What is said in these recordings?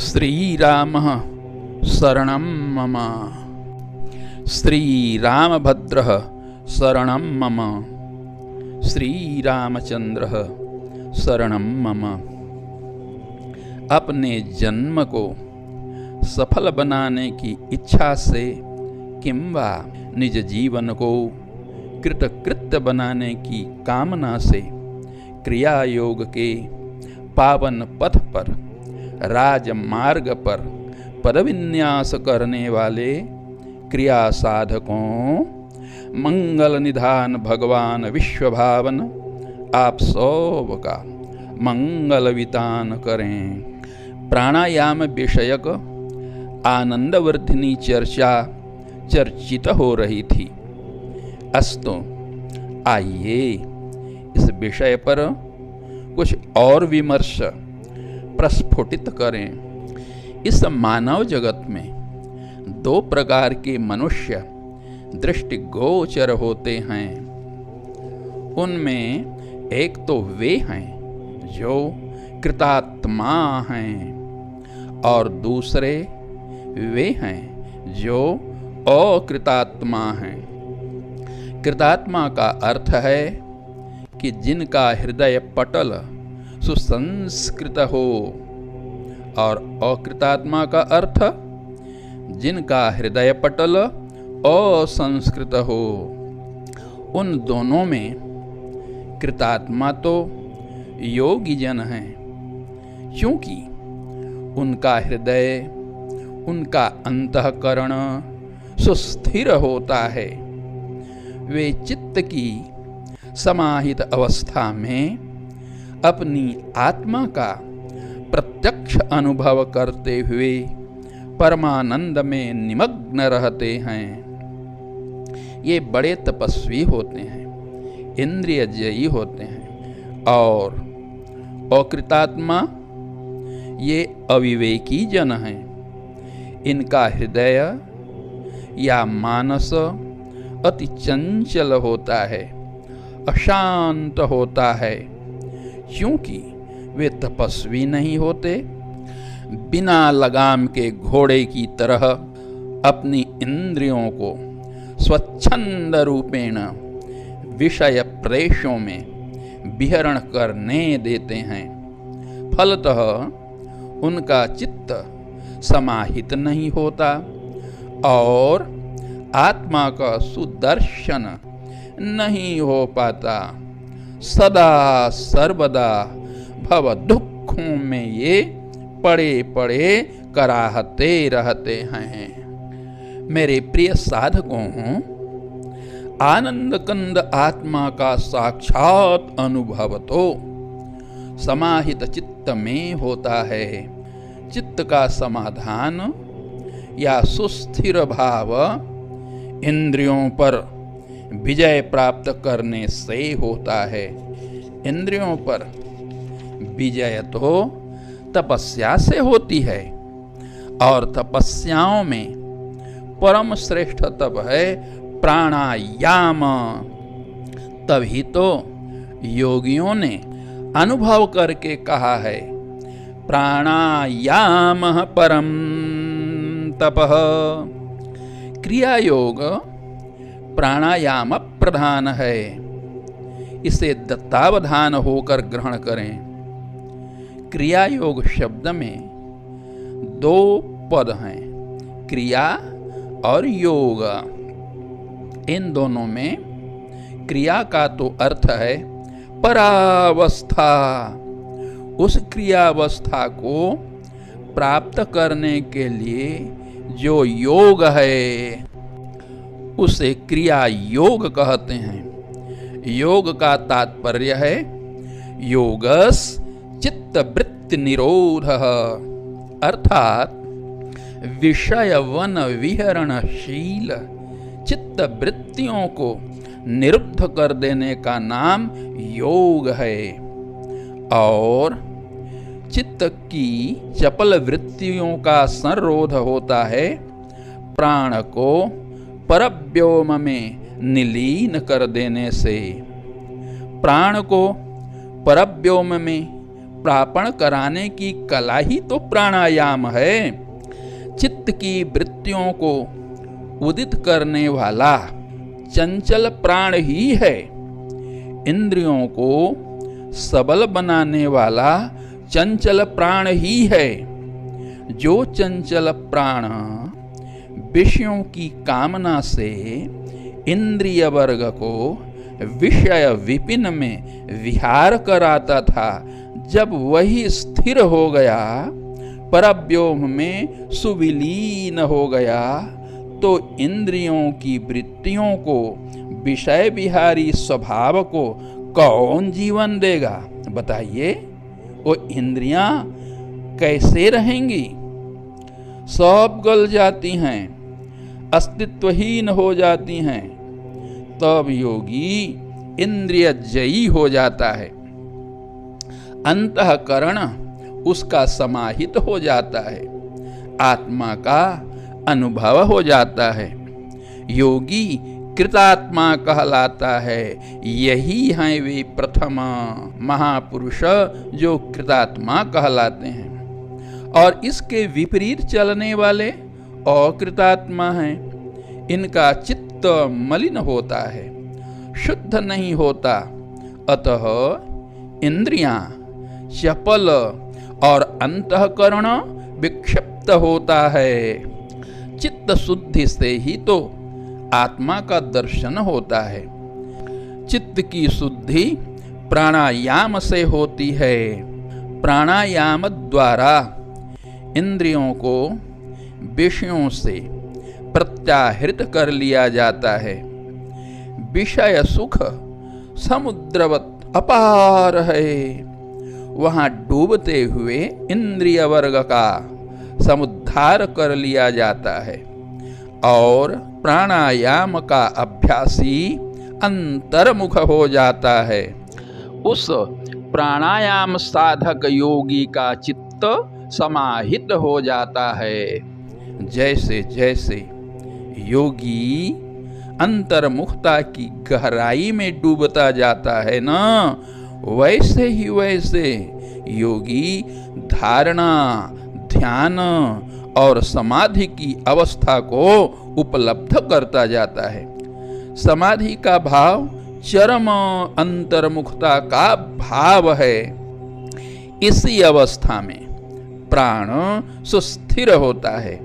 श्रीरामः शरणं मम। श्रीरामभद्रः शरणं मम। श्रीरामचंद्रः शरणं मम। अपने जन्म को सफल बनाने की इच्छा से किंवा निज जीवन को कृतकृत्य बनाने की कामना से क्रिया योग के पावन पथ पर राजमार्ग पर पदविन्यास करने वाले क्रिया साधकों, मंगल निधान भगवान विश्वभावन आप सब का मंगल वितान करें। प्राणायाम विषयक आनंदवर्धिनी चर्चा चर्चित हो रही थी। अस्तु आइए इस विषय पर कुछ और विमर्श प्रस्फुटित करें। इस मानव जगत में दो प्रकार के मनुष्य दृष्टिगोचर होते हैं। उनमें एक तो वे हैं जो कृतात्मा हैं और दूसरे वे हैं जो अकृतात्मा हैं। कृतात्मा का अर्थ है कि जिनका हृदय पटल सुसंस्कृत हो, और अकृतात्मा का अर्थ जिनका हृदय पटल असंस्कृत हो। उन दोनों में कृतात्मा तो योगी जन हैं, क्योंकि उनका हृदय, उनका अंतःकरण सुस्थिर होता है। वे चित्त की समाहित अवस्था में अपनी आत्मा का प्रत्यक्ष अनुभव करते हुए परमानंद में निमग्न रहते हैं। ये बड़े तपस्वी होते हैं, इंद्रिय जयी होते हैं। और अकृतात्मा ये अविवेकी जन हैं। इनका हृदय या मानस अति चंचल होता है, अशांत होता है, क्योंकि वे तपस्वी नहीं होते। बिना लगाम के घोड़े की तरह अपनी इंद्रियों को स्वच्छंद रूपेण विषय प्रेषों में विहरण करने देते हैं। फलतः उनका चित्त समाहित नहीं होता और आत्मा का सुदर्शन नहीं हो पाता। सदा सर्वदा भव दुखों में ये पड़े पड़े कराहते रहते हैं। मेरे प्रिय साधकों, आनंद कंद आत्मा का साक्षात अनुभव तो समाहित चित्त में होता है। चित्त का समाधान या सुस्थिर भाव इंद्रियों पर विजय प्राप्त करने से होता है। इंद्रियों पर विजय तो तपस्या से होती है, और तपस्याओं में परम श्रेष्ठ तप है प्राणायाम। तभी तो योगियों ने अनुभव करके कहा है, प्राणायामः परम तपः। क्रिया योग प्राणायाम प्रधान है, इसे दत्तावधान होकर ग्रहण करें। क्रिया योग शब्द में दो पद हैं, क्रिया और योग। इन दोनों में क्रिया का तो अर्थ है परावस्था, उस क्रियावस्था को प्राप्त करने के लिए जो योग है उसे क्रिया योग कहते हैं। योग का तात्पर्य है योगस चित्तवृत्ति निरोधः, अर्थात विषय वन विहरणशील चित्तवृत्तियों को निरुद्ध कर देने का नाम योग है। और चित्त की चपल वृत्तियों का संरोध होता है प्राण को परव्योम में निलीन कर देने से। प्राण को परव्योम में प्रापण कराने की कला ही तो प्राणायाम है। चित्त की वृत्तियों को उदित करने वाला चंचल प्राण ही है। इंद्रियों को सबल बनाने वाला चंचल प्राण ही है। जो चंचल प्राण विषयों की कामना से इंद्रिय वर्ग को विषय विपिन में विहार कराता था, जब वही स्थिर हो गया, परव्योम में सुविलीन हो गया, तो इंद्रियों की वृत्तियों को, विषय विहारी स्वभाव को कौन जीवन देगा? बताइए, वो इंद्रियां कैसे रहेंगी? सब गल जाती हैं, अस्तित्वहीन हो जाती हैं। तब योगी इंद्रिय जयी हो जाता है, अंतःकरण उसका समाहित हो जाता है, आत्मा का अनुभव हो जाता है। योगी कृतात्मा कहलाता है। यही हैं वे प्रथम महापुरुष जो कृतात्मा कहलाते हैं। और इसके विपरीत चलने वाले अकृतात्मा हैं। इनका चित्त मलिन होता है, शुद्ध नहीं होता। अतः इंद्रियां चपल और अंतःकरण विक्षिप्त होता है। चित्त शुद्धि से ही तो आत्मा का दर्शन होता है। चित्त की शुद्धि प्राणायाम से होती है। प्राणायाम द्वारा इंद्रियों को विषयों से प्रत्याहृत कर लिया जाता है। विषय सुख समुद्रवत अपार है, वहां डूबते हुए इंद्रिय वर्ग का समुद्धार कर लिया जाता है। और प्राणायाम का अभ्यासी अंतर्मुख हो जाता है। उस प्राणायाम साधक योगी का चित्त समाहित हो जाता है। जैसे जैसे योगी अंतर्मुखता की गहराई में डूबता जाता है ना, वैसे ही वैसे योगी धारणा, ध्यान और समाधि की अवस्था को उपलब्ध करता जाता है। समाधि का भाव चरम अंतर्मुखता का भाव है। इसी अवस्था में प्राण सुस्थिर होता है,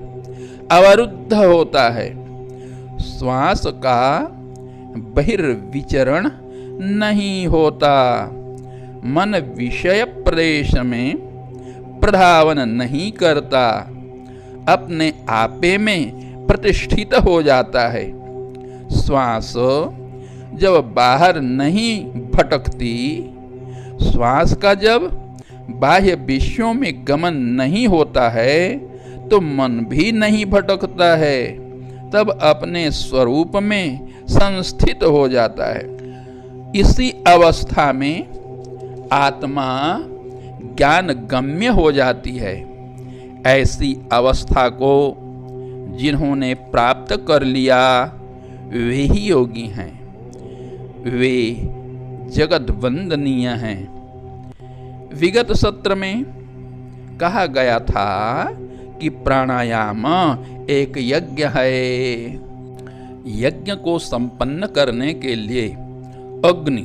अवरुद्ध होता है। श्वास का बहिर्विचरण नहीं होता। मन विषय प्रदेश में प्रधावन नहीं करता, अपने आपे में प्रतिष्ठित हो जाता है। श्वास जब बाहर नहीं भटकती, श्वास का जब बाह्य विषयों में गमन नहीं होता है, तो मन भी नहीं भटकता है, तब अपने स्वरूप में संस्थित हो जाता है। इसी अवस्था में आत्मा ज्ञान गम्य हो जाती है। ऐसी अवस्था को जिन्होंने प्राप्त कर लिया वे ही योगी हैं। वे जगत वंदनीय हैं। विगत सत्र में कहा गया था कि प्राणायाम एक यज्ञ है। यज्ञ को संपन्न करने के लिए अग्नि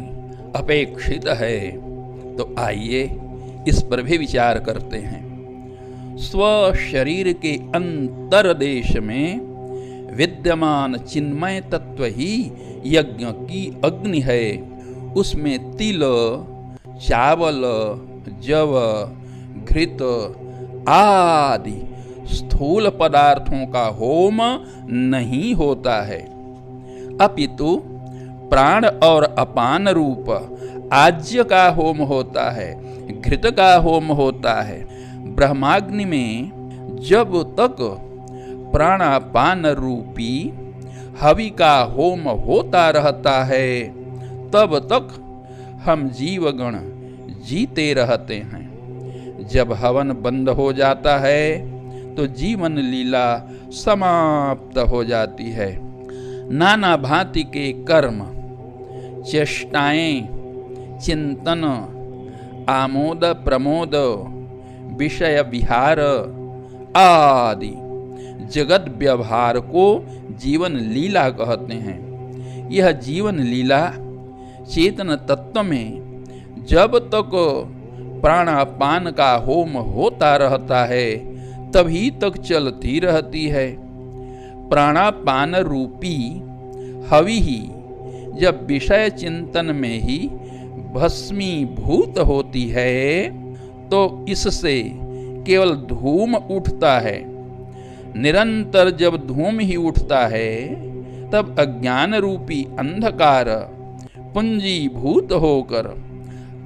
अपेक्षित है। तो आइए इस पर भी विचार करते हैं। स्व शरीर के अंतर्देश में विद्यमान चिन्मय तत्व ही यज्ञ की अग्नि है। उसमें तिल, चावल, जव, घृत आदि स्थूल पदार्थों का होम नहीं होता है, अपितु प्राण और अपान रूप आज्य का होम होता है, घृत का होम होता है। ब्रह्माग्नि में जब तक प्राणापान रूपी हवि का होम होता रहता है, तब तक हम जीवगण जीते रहते हैं। जब हवन बंद हो जाता है तो जीवन लीला समाप्त हो जाती है। नाना भांति के कर्म, चेष्टाएं, चिंतन, आमोद प्रमोद, विषय विहार आदि जगत व्यवहार को जीवन लीला कहते हैं। यह जीवन लीला चेतन तत्व में जब तक प्राणापान का होम होता रहता है तभी तक चलती रहती है। प्राणापान रूपी हवि ही जब विषय चिंतन में ही भस्मीभूत होती है तो इससे केवल धूम उठता है। निरंतर जब धूम ही उठता है तब अज्ञान रूपी अंधकार पुंजीभूत होकर,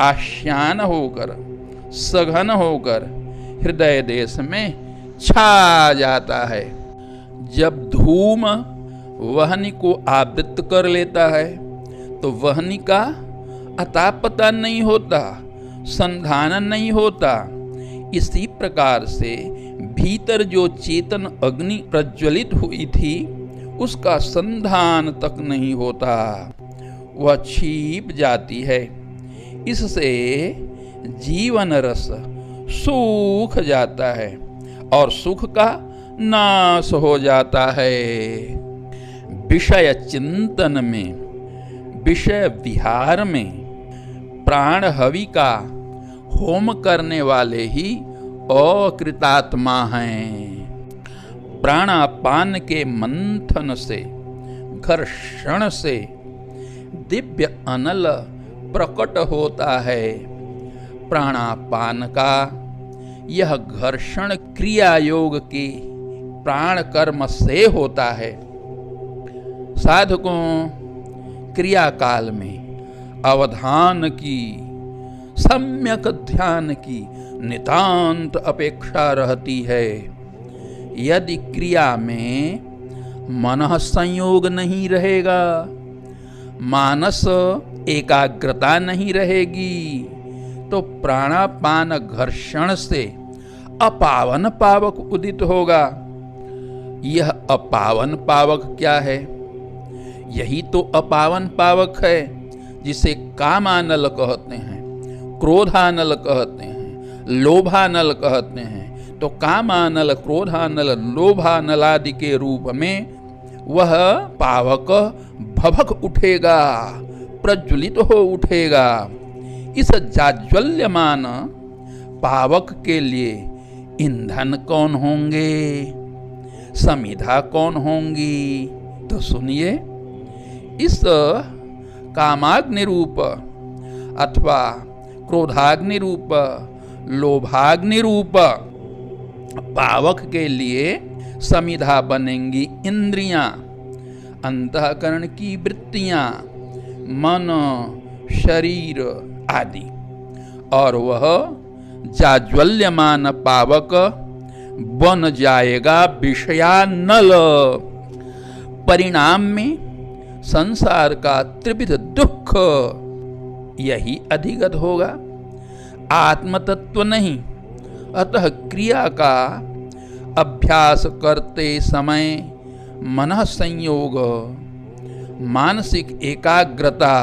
आश्यान होकर, सघन होकर हृदय देश में छा जाता है। जब धूम वहनी को आवृत कर लेता है तो वहनी का अता पता नहीं होता, संधान नहीं होता। इसी प्रकार से भीतर जो चेतन अग्नि प्रज्वलित हुई थी उसका संधान तक नहीं होता, वह छिप जाती है। इससे जीवन रस सूख जाता है और सुख का नाश हो जाता है। विषय चिंतन में, विषय विहार में प्राण हवि का होम करने वाले ही अकृतात्मा हैं। प्राणापान के मंथन से, घर्षण से दिव्य अनल प्रकट होता है। प्राणापान का यह घर्षण क्रिया योग के प्राण कर्म से होता है। साधकों क्रिया काल में अवधान की, सम्यक ध्यान की नितांत अपेक्षा रहती है। यदि क्रिया में मन संयोग नहीं रहेगा, मानस एकाग्रता नहीं रहेगी, तो प्राणापान घर्षण से अपावन पावक उदित होगा। यह अपावन पावक क्या है? यही तो अपावन पावक है जिसे कामानल कहते हैं, क्रोधानल कहते हैं, लोभानल कहते हैं। तो कामानल, क्रोधानल, लोभानल आदि के रूप में वह पावक भभक उठेगा, प्रज्वलित हो उठेगा। इस जाज्वल्यमान पावक के लिए ईंधन कौन होंगे, समिधा कौन होंगी? तो सुनिए, इस कामाग्नि रूप अथवा क्रोधाग्नि रूप, लोभाग्नि रूप पावक के लिए समिधा बनेंगी इंद्रियां, अंतःकरण की वृत्तियां, मन, शरीर आदि, और वह जाज्वल्यमान पावक बन जाएगा विषयानल। परिणाम में संसार का त्रिविध दुख यही अधिगत होगा, आत्मतत्व नहीं। अतः क्रिया का अभ्यास करते समय मन संयोग, मानसिक एकाग्रता,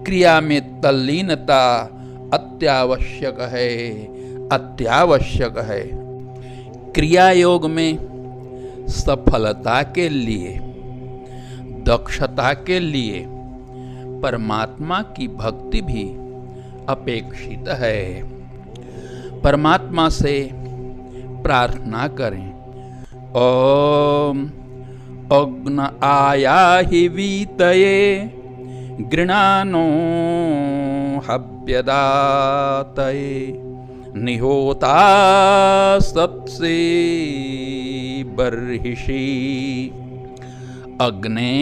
क्रिया में तल्लीनता अत्यावश्यक है, अत्यावश्यक है। क्रिया योग में सफलता के लिए, दक्षता के लिए परमात्मा की भक्ति भी अपेक्षित है। परमात्मा से प्रार्थना करें। ओम अग्न आयाहि वीतये गृणानो हव्यदातये निहोता सत्से बर्हिषि। अग्ने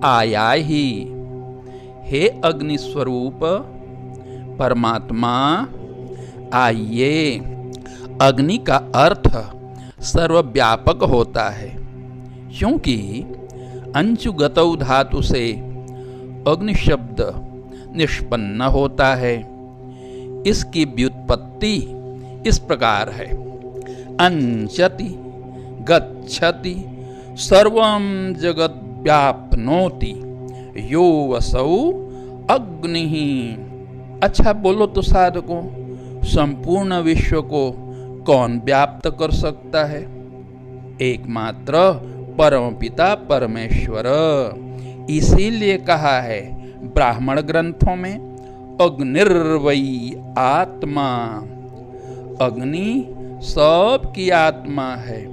आयाहि, हे अग्नि स्वरूप परमात्मा आइए। अग्नि का अर्थ सर्वव्यापक होता है, क्योंकि अंशुगतौ धातु से अग्नि शब्द निष्पन्न होता है। इसकी व्युत्पत्ति इस प्रकार है। अंचति गच्छति सर्वं जगत् व्याप्नोति यो वसौ अग्निः। अच्छा बोलो तो साधकों, संपूर्ण विश्व को कौन व्याप्त कर सकता है? एकमात्र परमपिता परमेश्वर। इसीलिए कहा है ब्राह्मण ग्रंथों में अग्निर्वै आत्मा। अग्नि सबकी आत्मा है।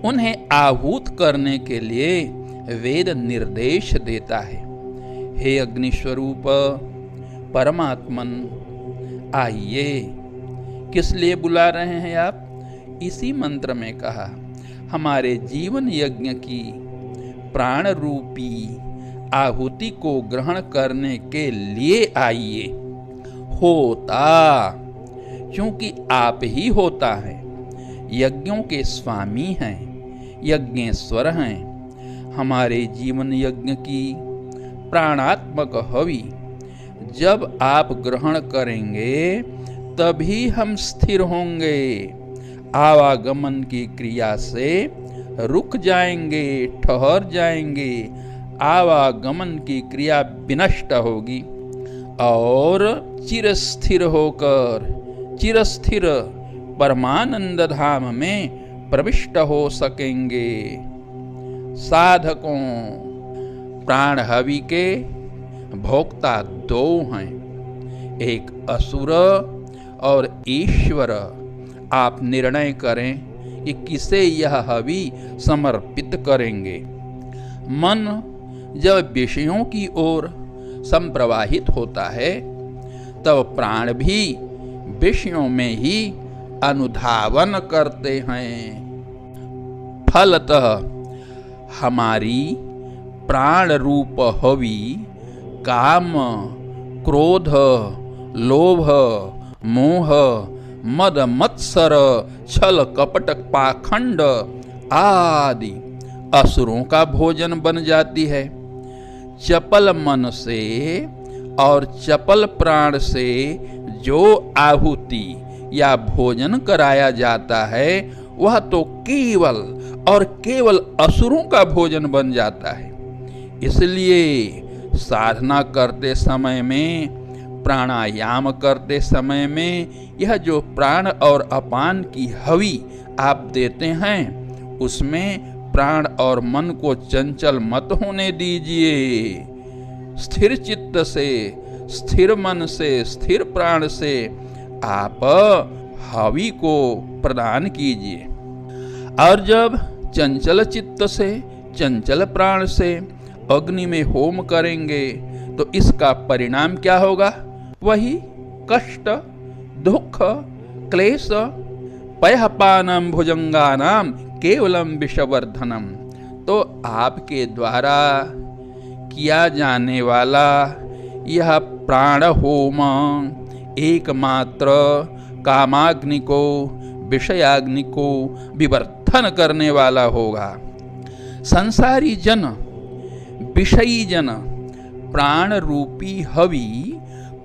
उन्हें आहूत करने के लिए वेद निर्देश देता है। हे अग्निस्वरूप परमात्मन आइए। किस लिए बुला रहे हैं आप? इसी मंत्र में कहा, हमारे जीवन यज्ञ की प्राण रूपी आहुति को ग्रहण करने के लिए आइए। होता, क्योंकि आप ही होता है, यज्ञों के स्वामी हैं, यज्ञेश्वर हैं। हमारे जीवन यज्ञ की प्राणात्मक हवि जब आप ग्रहण करेंगे तभी हम स्थिर होंगे। आवागमन की क्रिया से रुक जाएंगे, ठहर जाएंगे। आवागमन की क्रिया विनष्ट होगी और चिरस्थिर होकर चिरस्थिर परमानंद धाम में प्रविष्ट हो सकेंगे। साधकों, प्राण हवि के भोक्ता दो हैं, एक असुर और ईश्वर। आप निर्णय करें कि किसे यह हवि समर्पित करेंगे। मन जब विषयों की ओर संप्रवाहित होता है तब प्राण भी विषयों में ही अनुधावन करते हैं। फलतः हमारी प्राण रूप हवि काम, क्रोध, लोभ, मोह, मद मत्सर, छल कपट पाखंड आदि असुरों का भोजन बन जाती है। चपल मन से और चपल प्राण से जो आहुति या भोजन कराया जाता है वह तो केवल और केवल असुरों का भोजन बन जाता है। इसलिए साधना करते समय में, प्राणायाम करते समय में यह जो प्राण और अपान की हवि आप देते हैं उसमें प्राण और मन को चंचल मत होने दीजिए। स्थिर चित्त से, स्थिर मन से, स्थिर प्राण से आप हवि को प्रदान कीजिए। और जब चंचल चित्त से, चंचल प्राण से अग्नि में होम करेंगे तो इसका परिणाम क्या होगा? वही कष्ट, दुख, क्लेश, पयःपानम भुजंगानाम केवलम विषवर्धनम। तो आपके द्वारा किया जाने वाला यह प्राण होम एकमात्र कामाग्नि को, विषयाग्नि को विवर्धन करने वाला होगा। संसारी जन, विषयी जन प्राण रूपी हवि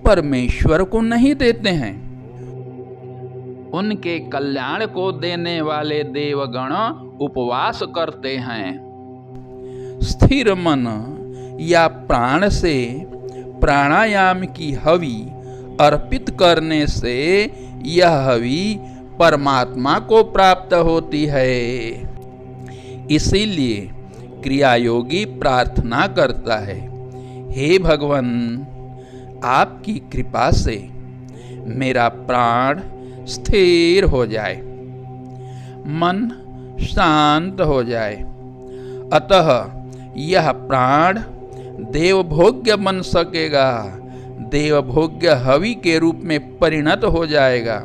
परमेश्वर को नहीं देते हैं। उनके कल्याण को देने वाले देवगण उपवास करते हैं। स्थिर मन या प्राण से प्राणायाम की हवि अर्पित करने से यह हवि परमात्मा को प्राप्त होती है। इसीलिए क्रियायोगी प्रार्थना करता है, हे भगवान, आपकी कृपा से मेरा प्राण स्थिर हो जाए, मन शांत हो जाए, अतः यह प्राण देवभोग्य बन सकेगा, देवभोग्य हवि के रूप में परिणत हो जाएगा।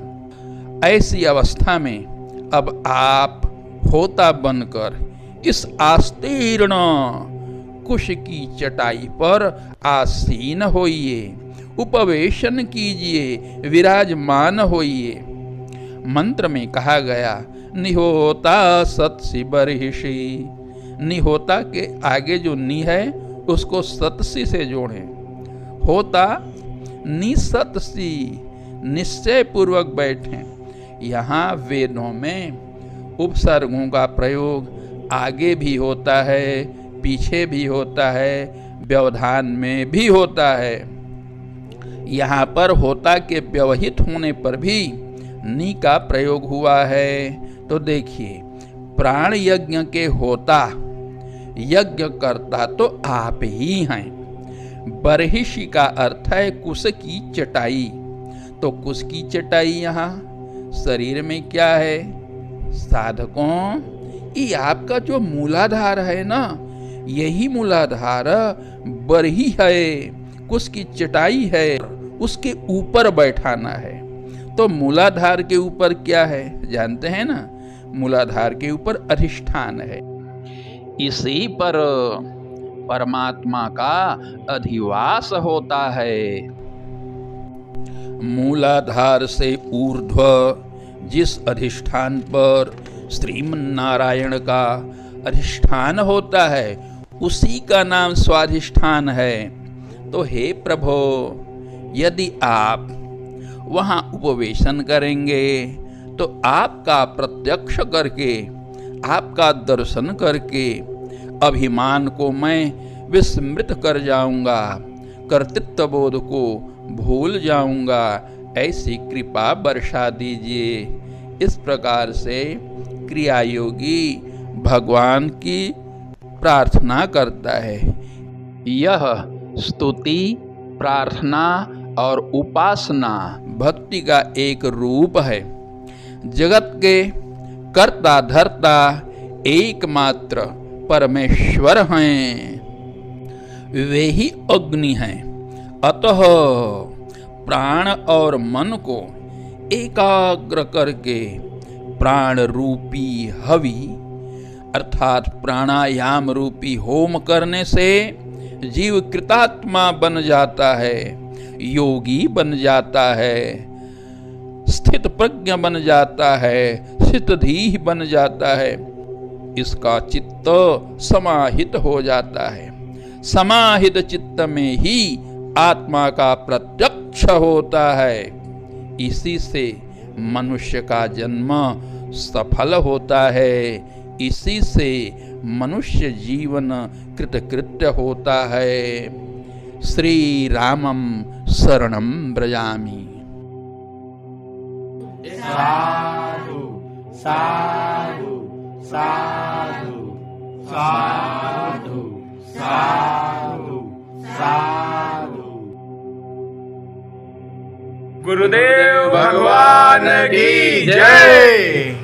ऐसी अवस्था में अब आप होता बनकर इस आस्तीर्ण कुश की चटाई पर आसीन होइए, उपवेशन कीजिए, विराजमान होइए। मंत्र में कहा गया, निहोता सत्सि बर्हिषि। निहोता के आगे जो नि है उसको सत्सि से जोड़ें। होता निसत्सि, निश्चय पूर्वक बैठें। यहाँ वेदों में उपसर्गों का प्रयोग आगे भी होता है, पीछे भी होता है, व्यवधान में भी होता है। यहाँ पर होता के व्यवहित होने पर भी नी का प्रयोग हुआ है। तो देखिए, प्राण यज्ञ के होता, यज्ञ करता तो आप ही हैं। बर्हिषि का अर्थ है कुश की चटाई। तो कुश की चटाई यहाँ शरीर में क्या है? साधकों, ये आपका जो मूलाधार है ना, यही मूलाधार बरही है, कुश की चटाई है, उसके ऊपर बैठाना है। तो मूलाधार के ऊपर क्या है जानते हैं ना? मूलाधार के ऊपर अधिष्ठान है। इसी पर परमात्मा का अधिवास होता है। मूलाधार से ऊर्ध्व जिस अधिष्ठान पर श्रीमन्नारायण का अधिष्ठान होता है, उसी का नाम स्वाधिष्ठान है। तो हे प्रभो, यदि आप वहाँ उपवेशन करेंगे तो आपका प्रत्यक्ष करके, आपका दर्शन करके अभिमान को मैं विस्मृत कर जाऊंगा, कर्तृत्व बोध को भूल जाऊंगा। ऐसी कृपा बरसा दीजिए। इस प्रकार से क्रियायोगी भगवान की प्रार्थना करता है। यह स्तुति, प्रार्थना और उपासना भक्ति का एक रूप है। जगत के कर्ता धर्ता एकमात्र परमेश्वर हैं, वे ही अग्नि हैं। अतः प्राण और मन को एकाग्र करके प्राण रूपी हवि अर्थात प्राणायाम रूपी होम करने से जीव कृतात्मा बन जाता है, योगी बन जाता है, स्थित प्रज्ञ बन जाता है, सिद्धि बन जाता है। इसका चित्त समाहित हो जाता है। समाहित चित्त में ही आत्मा का प्रत्यक्ष होता है। इसी से मनुष्य का जन्म सफल होता है। इसी से मनुष्य जीवन कृतकृत्य होता है। श्री रामम शरणं व्रजामि। साधु साधु साधु साधु साधु साधु। गुरुदेव भगवान की जय।